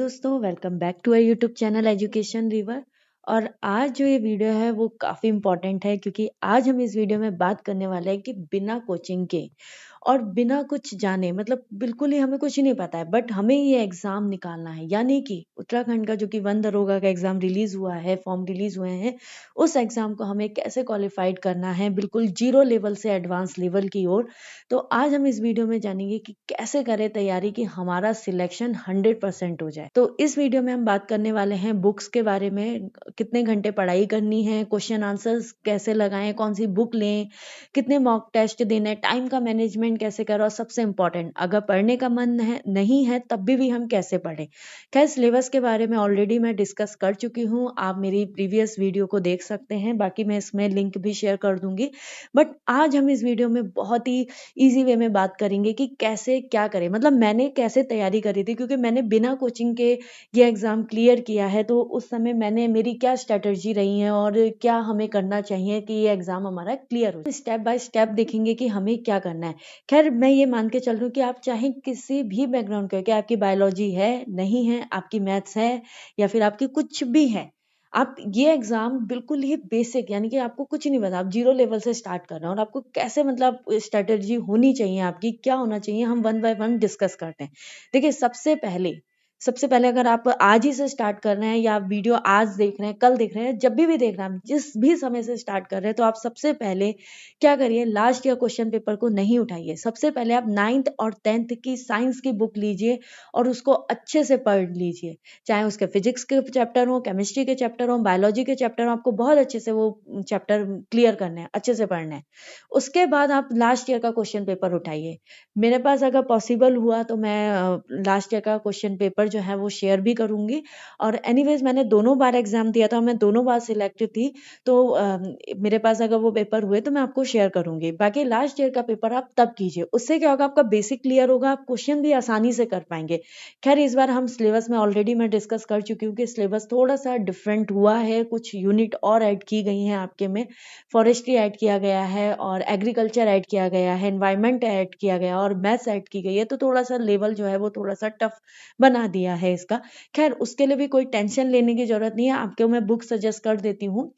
दोस्तों welcome back to our YouTube channel education river. और आज जो ये वीडियो है वो काफ़ी इम्पोर्टेंट है क्योंकि आज हम इस वीडियो में बात करने वाले हैं कि बिना कोचिंग के और बिना कुछ जाने मतलब बिल्कुल ही हमें कुछ नहीं पता है बट हमें ये एग्ज़ाम निकालना है। यानी कि उत्तराखंड का जो कि वन दरोगा का एग्ज़ाम रिलीज़ हुआ है, फॉर्म रिलीज़ हुए हैं, उस एग्ज़ाम को हमें कैसे क्वालिफाइड करना है बिल्कुल जीरो लेवल से एडवांस लेवल की ओर। तो आज हम इस वीडियो में जानेंगे कि कैसे करें तैयारी कि हमारा सिलेक्शन 100% हो जाए। तो इस वीडियो में हम बात करने वाले हैं बुक्स के बारे में, कितने घंटे पढ़ाई करनी है, क्वेश्चन आंसर्स कैसे लगाएं, कौन सी बुक लें, कितने मॉक टेस्ट देने, टाइम का मैनेजमेंट कैसे करें, और सबसे इम्पोर्टेंट अगर पढ़ने का मन है नहीं है तब भी हम कैसे पढ़ें। खैर सिलेबस के बारे में ऑलरेडी मैं डिस्कस कर चुकी हूँ, आप मेरी प्रीवियस वीडियो को देख सकते हैं, बाकी मैं इसमें लिंक भी शेयर कर दूंगी। बट आज हम इस वीडियो में बहुत ही ईजी वे में बात करेंगे कि कैसे क्या करें, मतलब मैंने कैसे तैयारी करी थी क्योंकि मैंने बिना कोचिंग के ये एग्ज़ाम क्लियर किया है। तो उस समय मेरी क्या स्ट्रेटजी रही है और क्या हमें करना चाहिए कि ये एग्ज़ाम हमारा क्लियर हो। स्टेप बाय स्टेप देखेंगे कि हमें क्या करना है। खैर मैं ये मान के चल रही हूँ कि आप चाहे किसी भी बैकग्राउंड के, कि आपकी बायोलॉजी है, नहीं है, आपकी मैथ्स है या फिर आपकी कुछ भी है, आप ये एग्जाम बिल्कुल ही बेसिक, यानी कि आपको कुछ नहीं पता, आप जीरो लेवल से स्टार्ट कर रहे हैं और आपको कैसे, मतलब स्ट्रेटजी होनी चाहिए आपकी, क्या होना चाहिए, हम वन बाय वन डिस्कस करते हैं। देखिए सबसे पहले अगर आप आज ही से स्टार्ट कर रहे हैं या आप वीडियो आज देख रहे हैं, कल देख रहे हैं, जब भी देख रहे हैं, आप जिस भी समय से स्टार्ट कर रहे हैं, तो आप सबसे पहले क्या करिए, लास्ट ईयर क्वेश्चन पेपर को नहीं उठाइए। सबसे पहले आप 9th और 10th की साइंस की बुक लीजिए और उसको अच्छे से पढ़ लीजिए। चाहे उसके फिजिक्स के चैप्टर हो, केमिस्ट्री के चैप्टर हो, बायोलॉजी के चैप्टर हो, आपको बहुत अच्छे से वो चैप्टर क्लियर करने हैं, अच्छे से पढ़ना है। उसके बाद आप लास्ट ईयर का क्वेश्चन पेपर उठाइए। मेरे पास अगर पॉसिबल हुआ तो मैं लास्ट ईयर का क्वेश्चन पेपर जो है वो शेयर भी करूंगी। और एनीवेज मैंने दोनों बार एग्जाम दिया था, मैं दोनों बार सिलेक्ट थी, तो मेरे पास अगर वो पेपर हुए तो मैं आपको शेयर करूंगी। बाकी लास्ट ईयर का पेपर आप तब कीजिए, उससे क्या होगा, आपका बेसिक क्लियर होगा, आप क्वेश्चन भी आसानी से कर पाएंगे। खैर इस बार हम सिलेबस में ऑलरेडी मैं डिस्कस कर चुकी हूँ कि सिलेबस थोड़ा सा डिफरेंट हुआ है, कुछ यूनिट और ऐड की गई हैं आपके में। फॉरेस्ट्री ऐड किया गया है और एग्रीकल्चर ऐड किया गया है, एनवायरमेंट ऐड किया गया और मैथ्स ऐड की गई है, तो थोड़ा सा लेवल जो है वो थोड़ा सा टफ बना दिया है इसका। खैर उसके लिए भी कोई टेंशन लेने की जरूरत नहीं है, आपको मैं बुक सजेस्ट कर देती हूँ।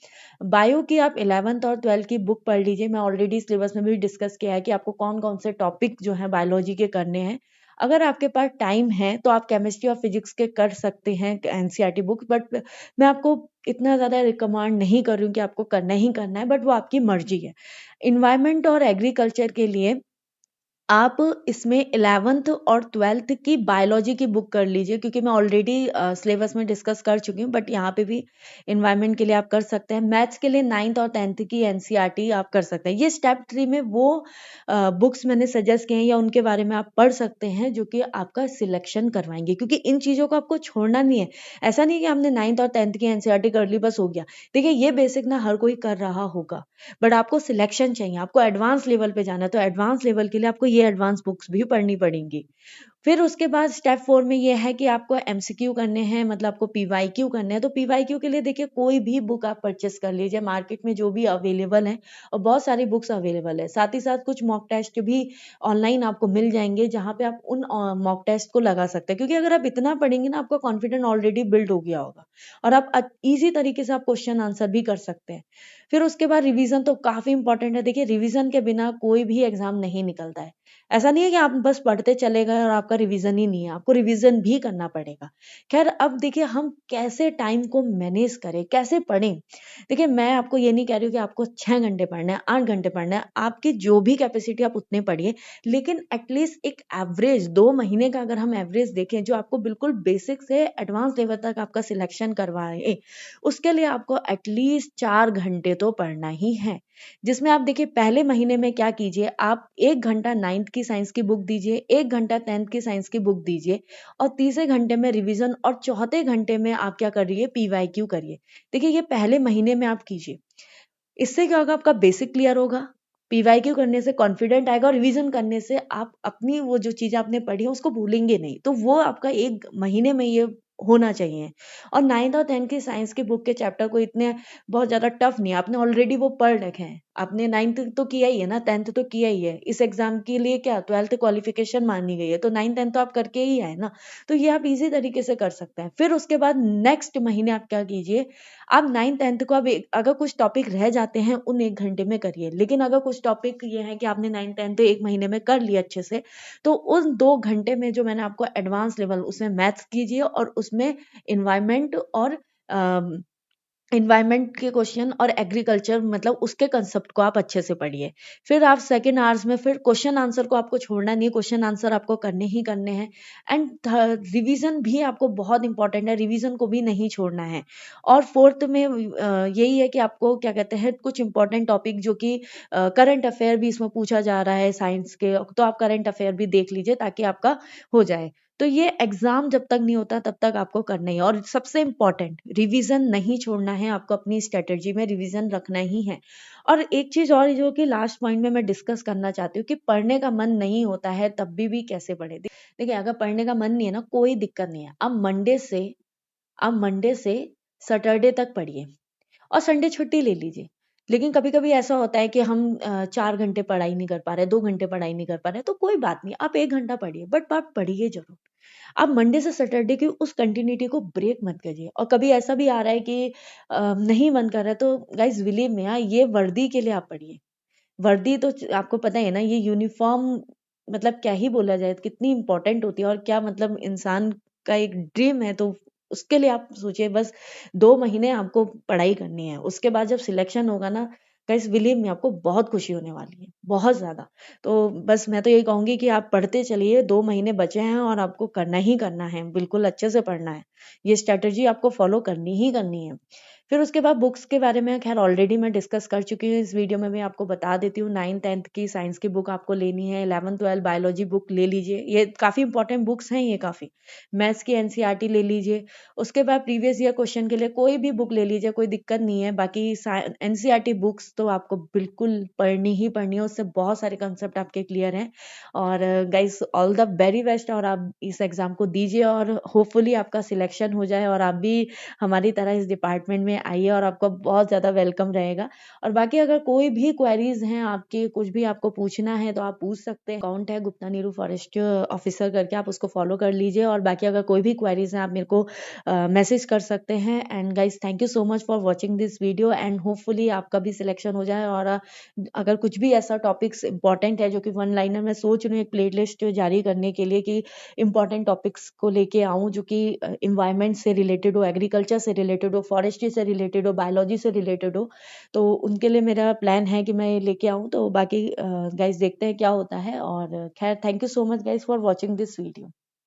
बायो की आप 11th और 12th की बुक पढ़ लीजिए, मैं ऑलरेडी सिलेबस में भी डिस्कस किया है कि आपको कौन कौन से टॉपिक जो है बायोलॉजी के करने हैं। अगर आपके पास टाइम है तो आप केमिस्ट्री और फिजिक्स के कर सकते हैं एनसीईआरटी बुक, बट मैं आपको इतना ज़्यादा रिकमेंड नहीं कर रही हूँ कि आपको करना ही करना है, बट वो आपकी मर्जी है। इन्वायरमेंट और एग्रीकल्चर के लिए आप इसमें 11th और 12th की बायोलॉजी की बुक कर लीजिए, क्योंकि मैं ऑलरेडी सिलेबस में डिस्कस कर चुकी हूँ, बट यहाँ पे भी इन्वायरमेंट के लिए आप कर सकते हैं। मैथ्स के लिए 9th और 10th की एनसीईआरटी आप कर सकते हैं। ये स्टेप 3 में वो बुक्स मैंने सजेस्ट किए हैं या उनके बारे में आप पढ़ सकते हैं जो कि आपका सिलेक्शन करवाएंगे, क्योंकि इन चीज़ों को आपको छोड़ना नहीं है। ऐसा नहीं कि हमने 9th और 10th की एनसीईआरटी कर ली बस हो गया। देखिए ये बेसिक ना हर कोई कर रहा होगा, बट आपको सिलेक्शन चाहिए, आपको एडवांस लेवल पे जाना है, तो एडवांस लेवल के लिए आपको ये एडवांस बुक्स भी पढ़नी पड़ेंगी। फिर उसके बाद स्टेप 4 में ये है कि आपको एमसीक्यू करने हैं, मतलब आपको पीवाईक्यू करने हैं। तो पीवाईक्यू के लिए देखिए कोई भी बुक आप परचेस कर लीजिए मार्केट में जो भी अवेलेबल है, और बहुत सारी बुक्स अवेलेबल है। साथ ही साथ कुछ मॉक टेस्ट भी ऑनलाइन आपको मिल जाएंगे जहाँ पे आप उन मॉक टेस्ट को लगा सकते हैं, क्योंकि अगर आप इतना पढ़ेंगे ना आपका कॉन्फिडेंस ऑलरेडी बिल्ड हो गया होगा और आप ईजी तरीके से आप क्वेश्चन आंसर भी कर सकते हैं। फिर उसके बाद रिवीजन तो काफी इंपॉर्टेंट है। देखिए रिवीजन के बिना कोई भी एग्जाम नहीं निकलता है। ऐसा नहीं है कि आप बस पढ़ते चले गए और आपका रिवीजन ही नहीं है, आपको रिवीजन भी करना पड़ेगा। खैर अब देखिए हम कैसे टाइम को मैनेज करें, कैसे पढ़ें। देखिए मैं आपको ये नहीं कह रही हूँ कि आपको 6 घंटे पढ़ना है, 8 घंटे पढ़ना है, आपकी जो भी कैपेसिटी आप उतने पढ़िए, लेकिन एटलीस्ट एक एवरेज 2 महीने का अगर हम एवरेज देखें जो आपको बिल्कुल बेसिक से एडवांस लेवल तक आपका सिलेक्शन करवाए, उसके लिए आपको एटलीस्ट 4 घंटे तो पढ़ना ही है। जिसमें आप देखिए पहले महीने में क्या कीजिए, आप 1 घंटा 9th की साइंस की बुक दीजिए, 1 घंटा 10th की साइंस की बुक दीजिए, और तीसरे घंटे में रिवीजन, और चौथे घंटे में आप क्या करिए, पीवाईक्यू करिए। देखिए ये पहले महीने में आप कीजिए, इससे क्या होगा, आपका बेसिक क्लियर होगा, पीवाईक्यू करने से कॉन्फिडेंट आएगा, और रिवीजन करने से आप अपनी वो जो चीजें आपने पढ़ी है उसको भूलेंगे नहीं। तो वो आपका 1 महीने में ये होना चाहिए। और 9th और 10th की साइंस की बुक के चैप्टर को इतने बहुत ज्यादा टफ नहीं है, आपने ऑलरेडी वो पढ़ रखे हैं, आपने 9th तो किया ही है ना, 10th तो किया ही है, इस एग्जाम के लिए क्या 12th क्वालिफिकेशन मानी गई है, तो 9th 10th तो आप करके ही आए ना। तो ये आप इजी तरीके से कर सकते हैं। फिर उसके बाद नेक्स्ट महीने आप क्या कीजिए, आप 9th 10th को अगर कुछ टॉपिक रह जाते हैं उन 1 घंटे में करिए, लेकिन अगर कुछ टॉपिक ये है कि आपने 9th 10th तो 1 महीने में कर लिया अच्छे से, तो उन 2 घंटे में जो मैंने आपको एडवांस लेवल उसमें मैथ्स कीजिए, और उसमें इन्वायरमेंट और इन्वायरमेंट के क्वेश्चन और एग्रीकल्चर मतलब उसके कंसेप्ट को आप अच्छे से पढ़िए। फिर आप सेकेंड आवर्स में फिर क्वेश्चन आंसर को आपको छोड़ना नहीं है, क्वेश्चन आंसर आपको करने ही करने हैं। एंड रिवीजन भी आपको बहुत इंपॉर्टेंट है, रिवीजन को भी नहीं छोड़ना है। और फोर्थ में यही है कि आपको क्या कहते हैं, कुछ इंपॉर्टेंट टॉपिक जो कि करंट अफेयर भी इसमें पूछा जा रहा है साइंस के, तो आप करंट अफेयर भी देख लीजिए ताकि आपका हो जाए। तो ये एग्जाम जब तक नहीं होता तब तक आपको करना ही है। और सबसे इम्पोर्टेंट, रिवीजन नहीं छोड़ना है आपको, अपनी स्ट्रेटेजी में रिवीजन रखना ही है। और एक चीज और जो कि लास्ट पॉइंट में मैं डिस्कस करना चाहती हूँ कि पढ़ने का मन नहीं होता है तब भी कैसे पढ़े। देखिए, अगर पढ़ने का मन नहीं है ना, कोई दिक्कत नहीं है, आप मंडे से सैटरडे तक पढ़िए और संडे छुट्टी ले लीजिए। लेकिन कभी कभी ऐसा होता है कि हम 4 घंटे पढ़ाई नहीं कर पा रहे, 2 घंटे पढ़ाई नहीं कर पा रहे, तो कोई बात नहीं, आप 1 घंटा पढ़िए, बट आप पढ़िए जरूर। आप मंडे से सैटरडे की उस कंटिन्यूटी को ब्रेक मत करिए। और कभी ऐसा भी आ रहा है कि नहीं मन कर रहा है, तो गाइज बिलीव में, ये वर्दी के लिए आप पढ़िए। वर्दी तो आपको पता है ना, ये यूनिफॉर्म मतलब क्या ही बोला जाए, कितनी इंपॉर्टेंट होती है, और क्या मतलब इंसान का एक ड्रीम है। तो उसके लिए आप सोचिए, बस 2 महीने आपको पढ़ाई करनी है, उसके बाद जब सिलेक्शन होगा ना, गाइस बिलीव में आपको बहुत खुशी होने वाली है, बहुत ज्यादा। तो बस मैं तो यही कहूंगी कि आप पढ़ते चलिए, 2 महीने बचे हैं और आपको करना ही करना है, बिल्कुल अच्छे से पढ़ना है। ये स्ट्रेटजी आपको फॉलो करनी ही करनी है। फिर उसके बाद बुक्स के बारे में खैर ऑलरेडी मैं डिस्कस कर चुकी हूँ, इस वीडियो में मैं आपको बता देती हूँ। 9th 10th की साइंस की बुक आपको लेनी है, 11th 12th बायोलॉजी बुक ले लीजिए, ये काफ़ी इंपॉर्टेंट बुक्स हैं, ये काफ़ी। मैथ्स की एनसीईआरटी ले लीजिए। उसके बाद प्रीवियस ईयर क्वेश्चन के लिए कोई भी बुक ले लीजिए, कोई दिक्कत नहीं है। बाकी एनसीईआरटी बुक्स तो आपको बिल्कुल पढ़नी ही पढ़नी है, उससे बहुत सारे कंसेप्ट आपके क्लियर हैं। और guys all the very best, और आप इस एग्जाम को दीजिए और होपफुली आपका सिलेक्शन हो जाए, और आप भी हमारी तरह इस डिपार्टमेंट में आइए, और आपका बहुत ज़्यादा वेलकम रहेगा। और बाकी अगर कोई भी क्वेरीज हैं आपकी, कुछ भी आपको पूछना है तो आप पूछ सकते हैं। अकाउंट है गुप्ता नीरू फॉरेस्ट ऑफिसर करके, आप उसको फॉलो कर लीजिए। और बाकी अगर कोई भी क्वेरीज हैं आप मेरे को मैसेज कर सकते हैं। And guys thank you so much for watching this video, and hopefully आपका भी सिलेक्शन हो जाए। और अगर कुछ भी ऐसा टॉपिक्स इंपॉर्टेंट है जो कि वन लाइनर, मैं सोच रही हूँ एक प्लेलिस्ट जारी करने के लिए कि इंपॉर्टेंट टॉपिक्स को लेके आऊँ जो कि इन्वायरमेंट से रिलेटेड हो, एग्रीकल्चर से रिलेटेड हो, फॉरेस्ट्री से रिलेटेड हो, बायोलॉजी से रिलेटेड हो, तो उनके लिए मेरा प्लान है कि मैं लेके आऊँ। तो बाकी गाइज देखते हैं क्या होता है। और खैर thank you so much guys for watching this video.